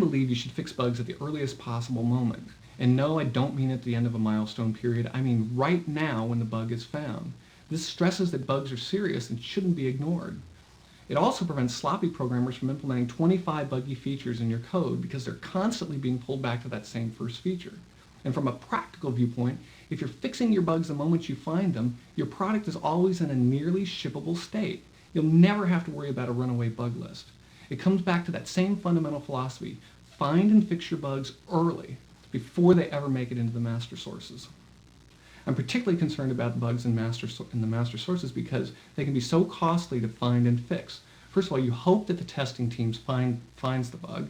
believe you should fix bugs at the earliest possible moment. And no, I don't mean at the end of a milestone period. I mean right now when the bug is found. This stresses that bugs are serious and shouldn't be ignored. It also prevents sloppy programmers from implementing 25 buggy features in your code because they're constantly being pulled back to that same first feature. And from a practical viewpoint, if you're fixing your bugs the moment you find them, your product is always in a nearly shippable state. You'll never have to worry about a runaway bug list. It comes back to that same fundamental philosophy. Find and fix your bugs early, before they ever make it into the master sources. I'm particularly concerned about bugs in the master sources because they can be so costly to find and fix. First of all, you hope that the testing teams finds the bug.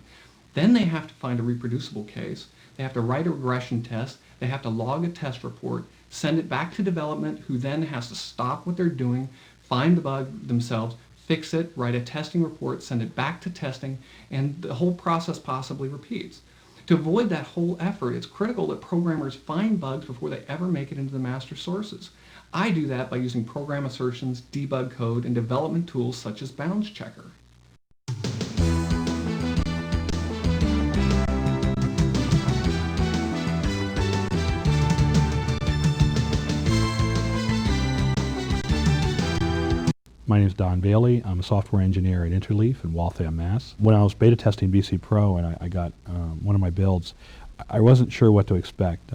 Then they have to find a reproducible case. They have to write a regression test. They have to log a test report, send it back to development, who then has to stop what they're doing, find the bug themselves, fix it, write a testing report, send it back to testing, and the whole process possibly repeats. To avoid that whole effort, it's critical that programmers find bugs before they ever make it into the master sources. I do that by using program assertions, debug code, and development tools such as BoundsChecker. My name is Don Bailey. I'm a software engineer at Interleaf in Waltham, Mass. When I was beta testing BC Pro and I got one of my builds, I wasn't sure what to expect.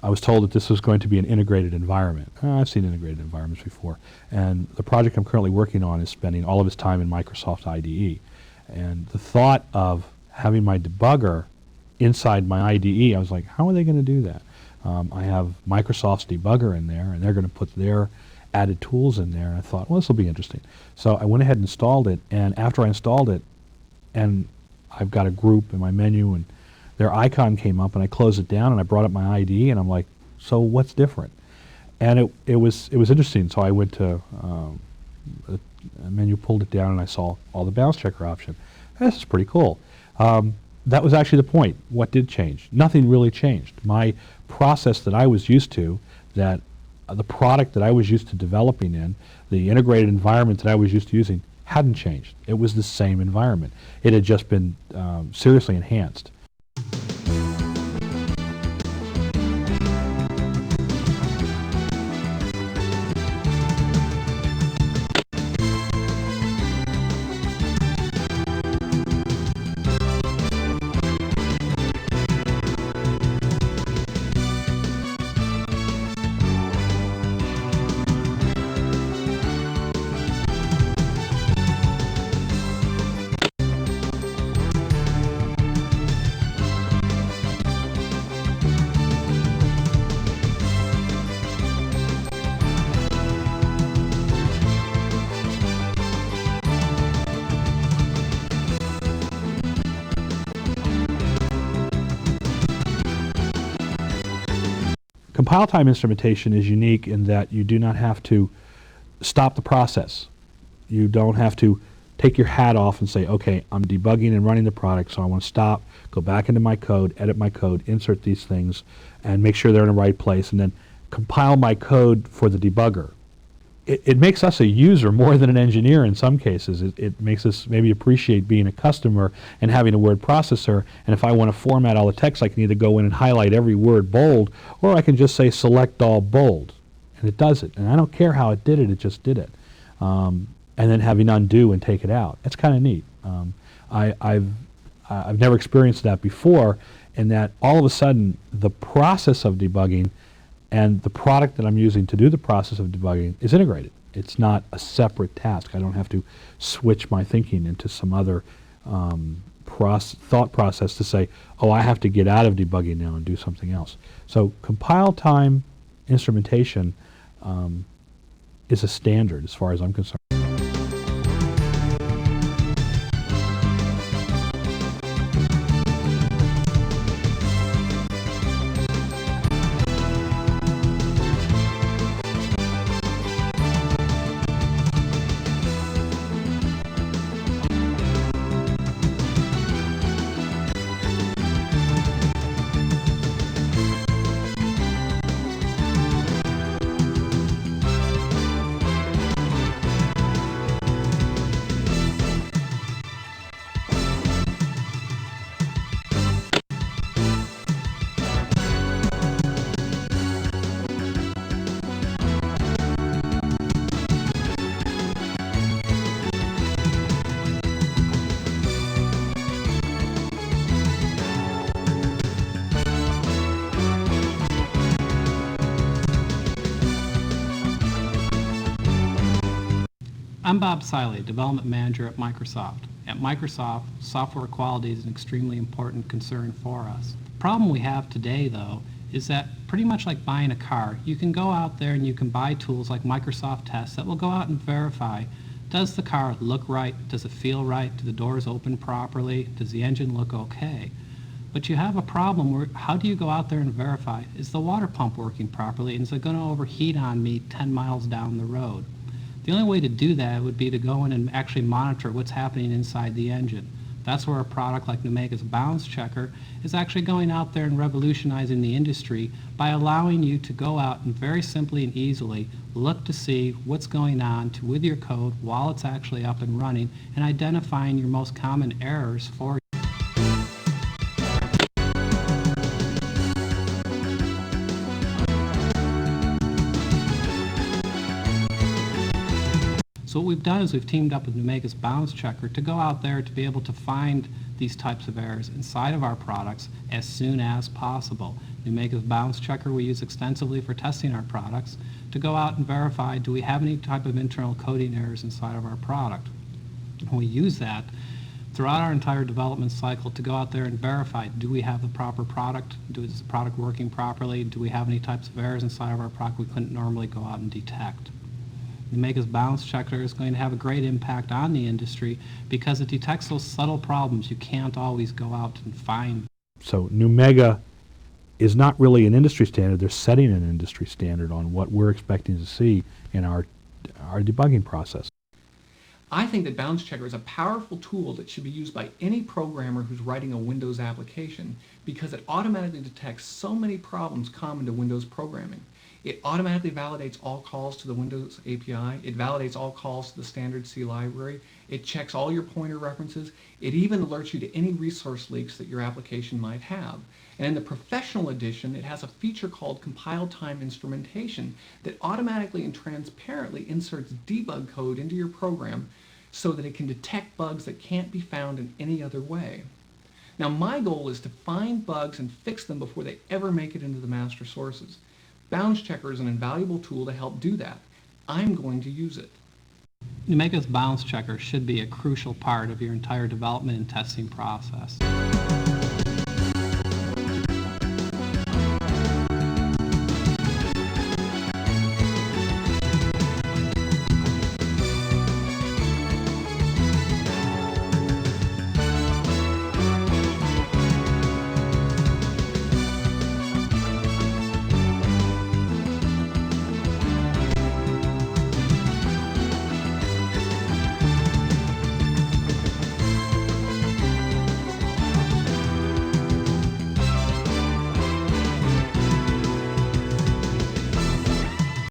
I was told that this was going to be an integrated environment. I've seen integrated environments before. And the project I'm currently working on is spending all of its time in Microsoft IDE. And the thought of having my debugger inside my IDE, I was like, how are they going to do that? I have Microsoft's debugger in there, and they're going to put their added tools in there. And I thought, well, this will be interesting. So I went ahead and installed it, and after I installed it, and I've got a group in my menu, and their icon came up, and I closed it down, and I brought up my IDE, and I'm like, so what's different? And it was interesting. So I went to a menu, pulled it down, and I saw all the BoundsChecker option. This is pretty cool. That was actually the point. What did change? Nothing really changed. My process that I was used to, that the product that I was used to developing in, the integrated environment that I was used to using, hadn't changed. It was the same environment. It had just been seriously enhanced. Compile time instrumentation is unique in that you do not have to stop the process. You don't have to take your hat off and say, okay, I'm debugging and running the product, so I want to stop, go back into my code, edit my code, insert these things, and make sure they're in the right place, and then compile my code for the debugger. It makes us a user more than an engineer in some cases. It makes us maybe appreciate being a customer and having a word processor, and if I want to format all the text, I can either go in and highlight every word bold, or I can just say select all bold, and it does it. And I don't care how it did it, it just did it. And then having undo and take it out. That's kind of neat. I've never experienced that before, in that all of a sudden the process of debugging and the product that I'm using to do the process of debugging is integrated. It's not a separate task. I don't have to switch my thinking into some other thought process to say, oh, I have to get out of debugging now and do something else. So compile time instrumentation is a standard as far as I'm concerned. I'm Bob Siley, Development Manager at Microsoft. At Microsoft, software quality is an extremely important concern for us. The problem we have today, though, is that pretty much like buying a car, you can go out there and you can buy tools like Microsoft Test that will go out and verify, does the car look right? Does it feel right? Do the doors open properly? Does the engine look okay? But you have a problem where how do you go out there and verify, is the water pump working properly and is it going to overheat on me 10 miles down the road? The only way to do that would be to go in and actually monitor what's happening inside the engine. That's where a product like Numega's BoundsChecker is actually going out there and revolutionizing the industry by allowing you to go out and very simply and easily look to see what's going on with your code while it's actually up and running and identifying your most common errors for you. So what we've done is we've teamed up with Numega's BoundsChecker to go out there to be able to find these types of errors inside of our products as soon as possible. Numega's BoundsChecker we use extensively for testing our products to go out and verify, do we have any type of internal coding errors inside of our product? And we use that throughout our entire development cycle to go out there and verify, do we have the proper product? Is the product working properly? Do we have any types of errors inside of our product we couldn't normally go out and detect? Numega's BoundsChecker is going to have a great impact on the industry because it detects those subtle problems you can't always go out and find. So Numega is not really an industry standard. They're setting an industry standard on what we're expecting to see in our debugging process. I think that BoundsChecker is a powerful tool that should be used by any programmer who's writing a Windows application because it automatically detects so many problems common to Windows programming. It automatically validates all calls to the Windows API. It validates all calls to the standard C library. It checks all your pointer references. It even alerts you to any resource leaks that your application might have. And in the professional edition, it has a feature called compile time instrumentation that automatically and transparently inserts debug code into your program so that it can detect bugs that can't be found in any other way. Now my goal is to find bugs and fix them before they ever make it into the master sources. BoundsChecker is an invaluable tool to help do that. I'm going to use it. Numega's BoundsChecker should be a crucial part of your entire development and testing process.